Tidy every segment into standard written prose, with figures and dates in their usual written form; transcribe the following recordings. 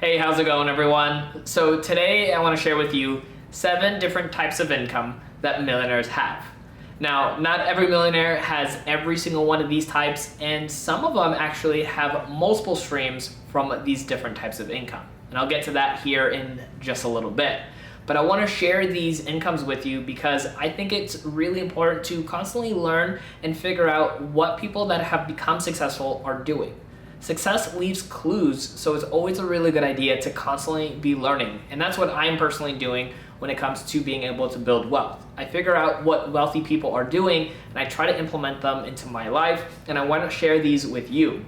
Hey, how's it going, everyone? So today I want to share with you 7 different types of income that millionaires have. Now, not every millionaire has every single one of these types, and some of them actually have multiple streams from these different types of income. And I'll get to that here in just a little bit. But I want to share these incomes with you because I think it's really important to constantly learn and figure out what people that have become successful are doing. Success leaves clues, so it's always a really good idea to constantly be learning. And that's what I'm personally doing when it comes to being able to build wealth. I figure out what wealthy people are doing and I try to implement them into my life, and I want to share these with you.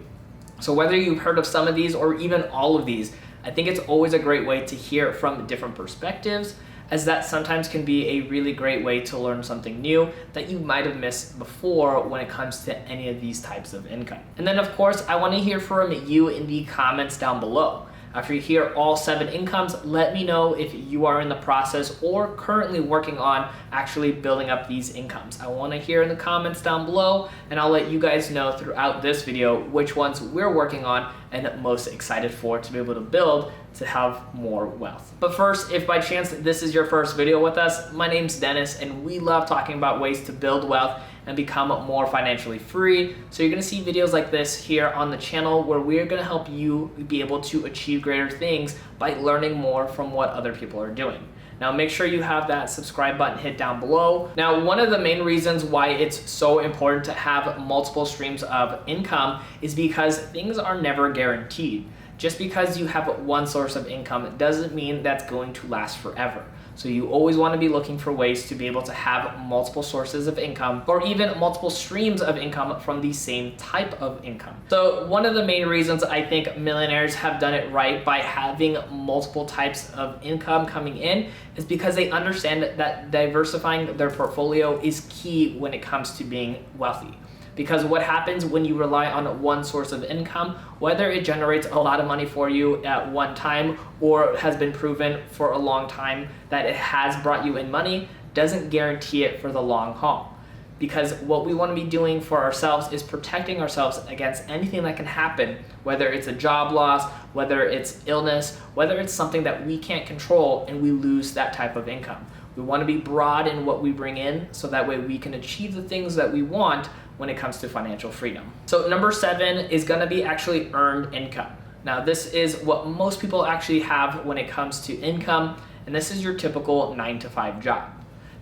So whether you've heard of some of these or even all of these, I think it's always a great way to hear from different perspectives, as that sometimes can be a really great way to learn something new that you might have missed before when it comes to any of these types of income. And then of course, I want to hear from you in the comments down below. After you hear all 7 incomes, let me know if you are in the process or currently working on actually building up these incomes. I want to hear in the comments down below, and I'll let you guys know throughout this video which ones we're working on and most excited for to be able to build to have more wealth. But first, if by chance this is your first video with us, my name's Dennis, and we love talking about ways to build wealth and become more financially free. So you're gonna see videos like this here on the channel where we're gonna help you be able to achieve greater things by learning more from what other people are doing. Now make sure you have that subscribe button hit down below. Now, one of the main reasons why it's so important to have multiple streams of income is because things are never guaranteed. Just because you have one source of income doesn't mean that's going to last forever. So you always want to be looking for ways to be able to have multiple sources of income or even multiple streams of income from the same type of income. So one of the main reasons I think millionaires have done it right by having multiple types of income coming in is because they understand that diversifying their portfolio is key when it comes to being wealthy. Because what happens when you rely on one source of income, whether it generates a lot of money for you at one time or has been proven for a long time that it has brought you in money, doesn't guarantee it for the long haul. Because what we want to be doing for ourselves is protecting ourselves against anything that can happen, whether it's a job loss, whether it's illness, whether it's something that we can't control and we lose that type of income. We want to be broad in what we bring in so that way we can achieve the things that we want when it comes to financial freedom. So number 7 is going to be actually earned income. Now this is what most people actually have when it comes to income, and this is your typical 9-to-5 job.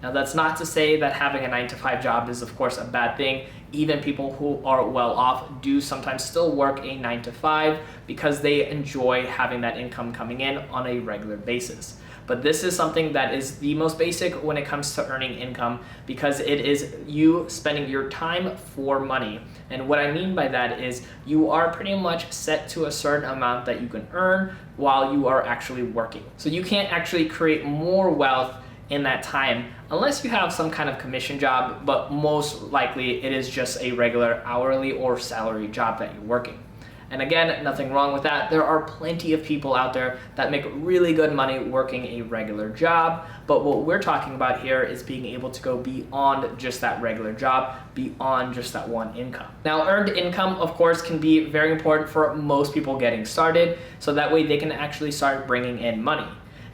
Now that's not to say that having a 9-to-5 job is of course a bad thing. Even people who are well off do sometimes still work a 9-to-5 because they enjoy having that income coming in on a regular basis. But this is something that is the most basic when it comes to earning income because it is you spending your time for money. And what I mean by that is you are pretty much set to a certain amount that you can earn while you are actually working. So you can't actually create more wealth in that time unless you have some kind of commission job, but most likely it is just a regular hourly or salary job that you're working. And again, nothing wrong with that. There are plenty of people out there that make really good money working a regular job. But what we're talking about here is being able to go beyond just that regular job, beyond just that one income. Now, earned income, of course, can be very important for most people getting started. So that way they can actually start bringing in money.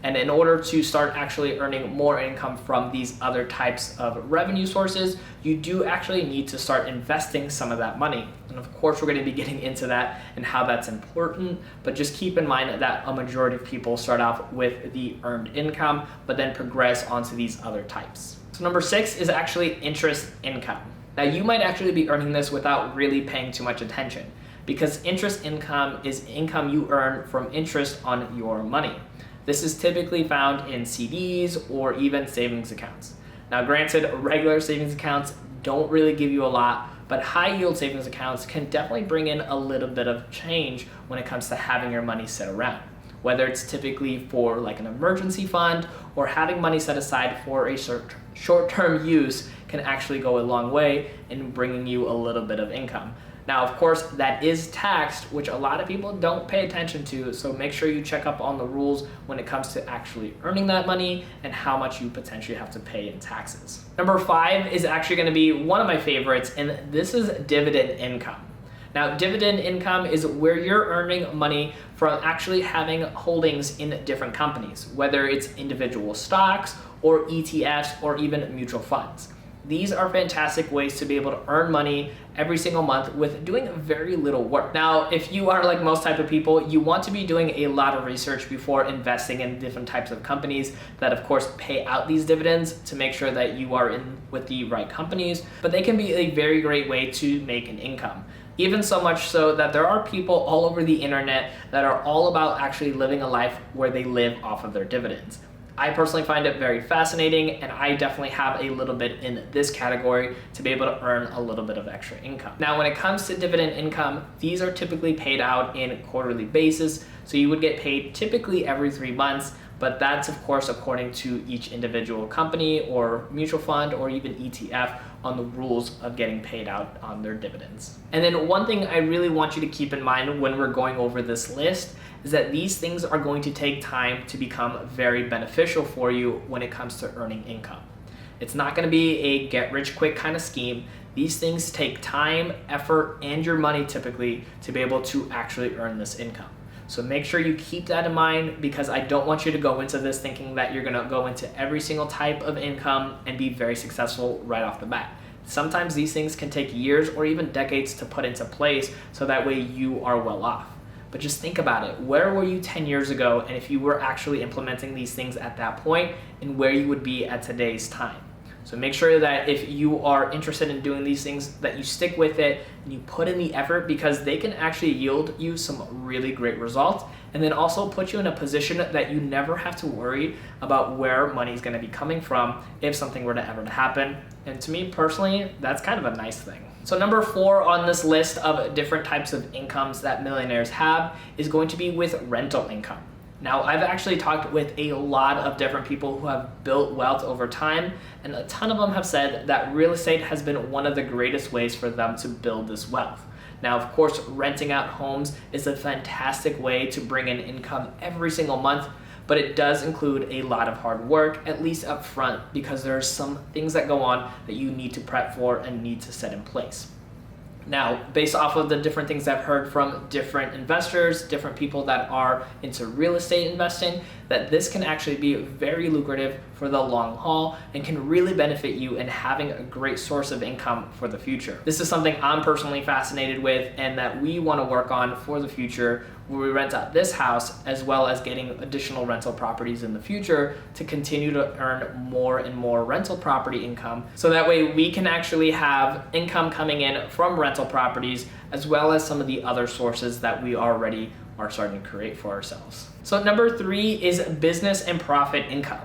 And in order to start actually earning more income from these other types of revenue sources, you do actually need to start investing some of that money. And of course, we're going to be getting into that and how that's important, but just keep in mind that a majority of people start off with the earned income, but then progress onto these other types. So number 6 is actually interest income. Now you might actually be earning this without really paying too much attention, because interest income is income you earn from interest on your money. This is typically found in CDs or even savings accounts. Now granted, regular savings accounts don't really give you a lot, but high yield savings accounts can definitely bring in a little bit of change when it comes to having your money set around. Whether it's typically for like an emergency fund or having money set aside for a short-term use can actually go a long way in bringing you a little bit of income. Now, of course, that is taxed, which a lot of people don't pay attention to, so make sure you check up on the rules when it comes to actually earning that money and how much you potentially have to pay in taxes. Number 5 is actually going to be one of my favorites, and this is dividend income. Now, dividend income is where you're earning money from actually having holdings in different companies, whether it's individual stocks or ETFs or even mutual funds. These are fantastic ways to be able to earn money every single month with doing very little work. Now, if you are like most type of people, you want to be doing a lot of research before investing in different types of companies that of course pay out these dividends to make sure that you are in with the right companies, but they can be a very great way to make an income. Even so much so that there are people all over the internet that are all about actually living a life where they live off of their dividends. I personally find it very fascinating, and I definitely have a little bit in this category to be able to earn a little bit of extra income. Now, when it comes to dividend income, these are typically paid out in quarterly basis. So you would get paid typically every 3 months, but that's of course according to each individual company or mutual fund or even ETF on the rules of getting paid out on their dividends. And then one thing I really want you to keep in mind when we're going over this list is that these things are going to take time to become very beneficial for you when it comes to earning income. It's not going to be a get rich quick kind of scheme. These things take time, effort, and your money typically to be able to actually earn this income. So make sure you keep that in mind, because I don't want you to go into this thinking that you're gonna go into every single type of income and be very successful right off the bat. Sometimes these things can take years or even decades to put into place, so that way you are well off. But just think about it. Where were you 10 years ago, and if you were actually implementing these things at that point, and where you would be at today's time? So make sure that if you are interested in doing these things, that you stick with it and you put in the effort, because they can actually yield you some really great results, and then also put you in a position that you never have to worry about where money is going to be coming from if something were to ever happen. And to me personally, that's kind of a nice thing. So number 4 on this list of different types of incomes that millionaires have is going to be with rental income. Now, I've actually talked with a lot of different people who have built wealth over time, and a ton of them have said that real estate has been one of the greatest ways for them to build this wealth. Now, of course, renting out homes is a fantastic way to bring in income every single month, but it does include a lot of hard work, at least up front, because there are some things that go on that you need to prep for and need to set in place. Now, based off of the different things I've heard from different investors, different people that are into real estate investing, that this can actually be very lucrative for the long haul and can really benefit you in having a great source of income for the future. This is something I'm personally fascinated with, and that we want to work on for the future, where we rent out this house as well as getting additional rental properties in the future to continue to earn more and more rental property income. So that way we can actually have income coming in from rental properties, as well as some of the other sources that we already are starting to create for ourselves. So number 3 is business and profit income.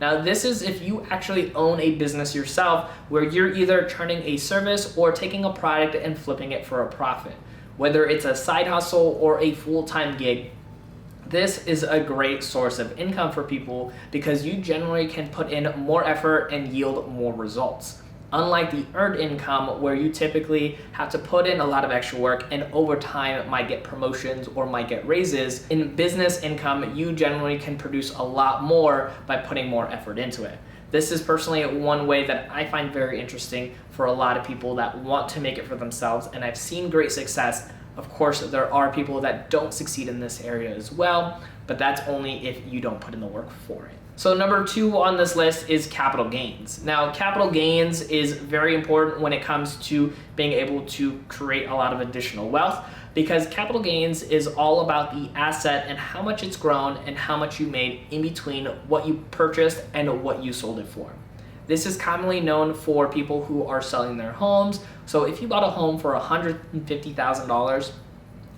Now, this is if you actually own a business yourself, where you're either turning a service or taking a product and flipping it for a profit. Whether it's a side hustle or a full-time gig, this is a great source of income for people, because you generally can put in more effort and yield more results. Unlike the earned income, where you typically have to put in a lot of extra work and over time might get promotions or might get raises, in business income, you generally can produce a lot more by putting more effort into it. This is personally one way that I find very interesting for a lot of people that want to make it for themselves, and I've seen great success. Of course, there are people that don't succeed in this area as well, but that's only if you don't put in the work for it. So number 2 on this list is capital gains. Now, capital gains is very important when it comes to being able to create a lot of additional wealth, because capital gains is all about the asset and how much it's grown and how much you made in between what you purchased and what you sold it for. This is commonly known for people who are selling their homes. So if you bought a home for $150,000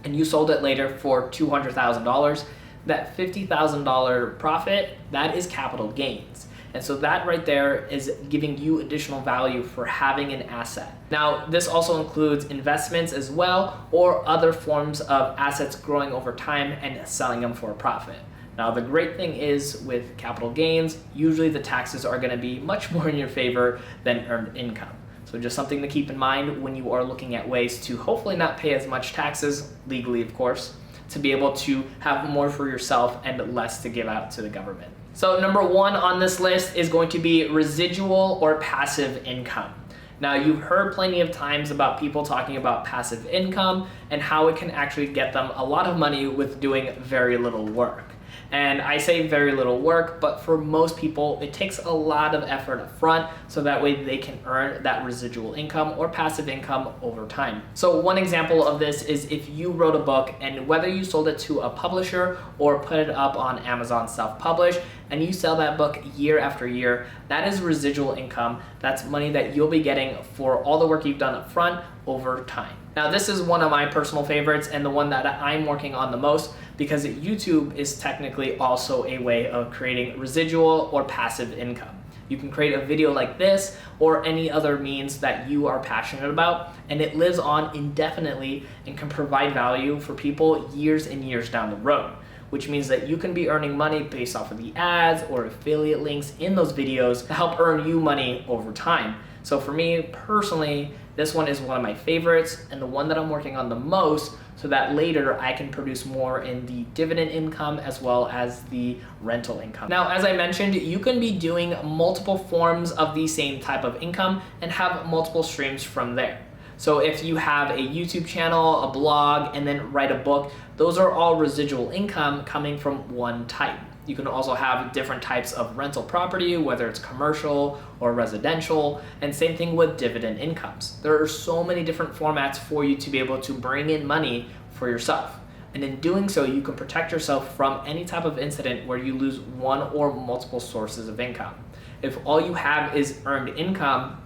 and you sold it later for $200,000, that $50,000 profit, that is capital gains. And so that right there is giving you additional value for having an asset. Now, this also includes investments as well, or other forms of assets growing over time and selling them for a profit. Now, the great thing is with capital gains, usually the taxes are going to be much more in your favor than earned income. So just something to keep in mind when you are looking at ways to hopefully not pay as much taxes, legally of course, to be able to have more for yourself and less to give out to the government. So number 1 on this list is going to be residual or passive income. Now, you've heard plenty of times about people talking about passive income and how it can actually get them a lot of money with doing very little work. And I say very little work, but for most people, it takes a lot of effort up front so that way they can earn that residual income or passive income over time. So one example of this is if you wrote a book and whether you sold it to a publisher or put it up on Amazon self-publish and you sell that book year after year, that is residual income. That's money that you'll be getting for all the work you've done up front over time. Now, this is one of my personal favorites and the one that I'm working on the most because YouTube is technically also a way of creating residual or passive income. You can create a video like this or any other means that you are passionate about, and it lives on indefinitely and can provide value for people years and years down the road, which means that you can be earning money based off of the ads or affiliate links in those videos to help earn you money over time. So for me personally, this one is one of my favorites and the one that I'm working on the most so that later I can produce more in the dividend income as well as the rental income. Now, as I mentioned, you can be doing multiple forms of the same type of income and have multiple streams from there. So if you have a YouTube channel, a blog, and then write a book, those are all residual income coming from one type. You can also have different types of rental property, whether it's commercial or residential, and same thing with dividend incomes. There are so many different formats for you to be able to bring in money for yourself. And in doing so, you can protect yourself from any type of incident where you lose one or multiple sources of income. If all you have is earned income,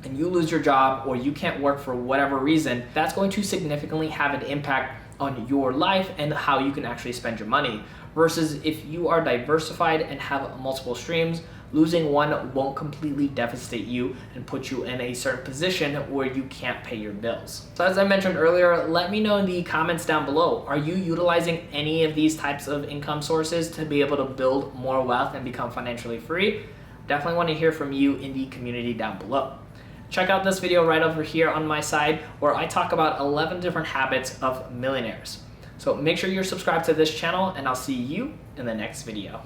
and you lose your job or you can't work for whatever reason, that's going to significantly have an impact on your life and how you can actually spend your money. Versus if you are diversified and have multiple streams, losing one won't completely devastate you and put you in a certain position where you can't pay your bills. So as I mentioned earlier, let me know in the comments down below, are you utilizing any of these types of income sources to be able to build more wealth and become financially free? Definitely want to hear from you in the community down below. Check out this video right over here on my side where I talk about 11 different habits of millionaires. So make sure you're subscribed to this channel and I'll see you in the next video.